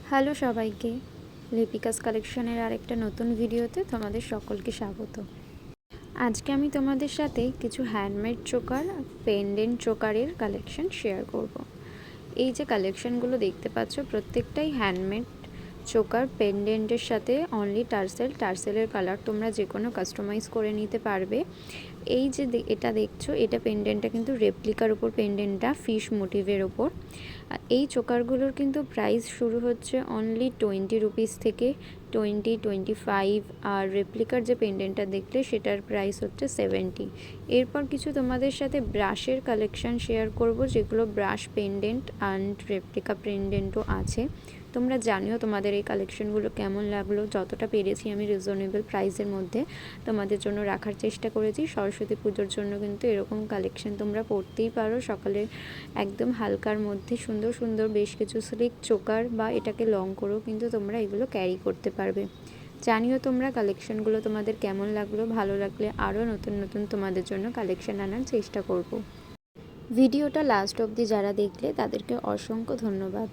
Hello সবাইকে, লিপিকাস কালেকশনের আরেকটা নতুন ভিডিওতে তোমাদের সকলকে স্বাগত। আজকে আমি তোমাদের সাথে কিছু হ্যান্ডমেড চোকার, পেন্ডেন্ট চোকারের কালেকশন শেয়ার করব। এই যে কালেকশনগুলো দেখতে পাচ্ছ প্রত্যেকটাই হ্যান্ডমেড চোকার পেন্ডেন্টের সাথে অনলি টার্সেলের কালার তোমরা যে কোনো কাস্টমাইজ করে নিতে পারবে। এই যে এটা দেখছো, এটা পেন্ডেন্টটা কিন্তু রেপ্লিকার উপর পেন্ডেন্টটা ফিশ মোটিভের ওপর। এই চোকারগুলোর কিন্তু প্রাইস শুরু হচ্ছে অনলি 20 রুপিস থেকে 25। আর রেপ্লিকার যে পেন্ডেন্টটা দেখলে সেটার প্রাইস হচ্ছে 70। এরপর কিছু তোমাদের সাথে ব্রাশের কালেকশন শেয়ার করব, যেগুলো ব্রাশ পেন্ডেন্ট অ্যান্ড রেপ্লিকা পেন্ডেন্টও আছে। তোমরা জানিও তোমাদের এই কালেকশনগুলো কেমন লাগলো। যতটা পেরেছি আমি রিজনেবল প্রাইসের মধ্যে তোমাদের জন্য রাখার চেষ্টা করেছি। সরস্বতী পুজোর জন্য কিন্তু এরকম কালেকশন তোমরা পরতেই পারো। সকালে একদম হালকার মধ্যে সুন্দর সুন্দর বেশ কিছু স্লিক চোকার বা এটাকে লং করেও কিন্তু তোমরা এগুলো ক্যারি করতে পারবে। জানিও তোমরা কালেকশনগুলো তোমাদের কেমন লাগলো। ভালো লাগলে আরও নতুন নতুন তোমাদের জন্য কালেকশন আনার চেষ্টা করব। ভিডিওটা লাস্ট অবধি যারা দেখলে তাদেরকে অসংখ্য ধন্যবাদ।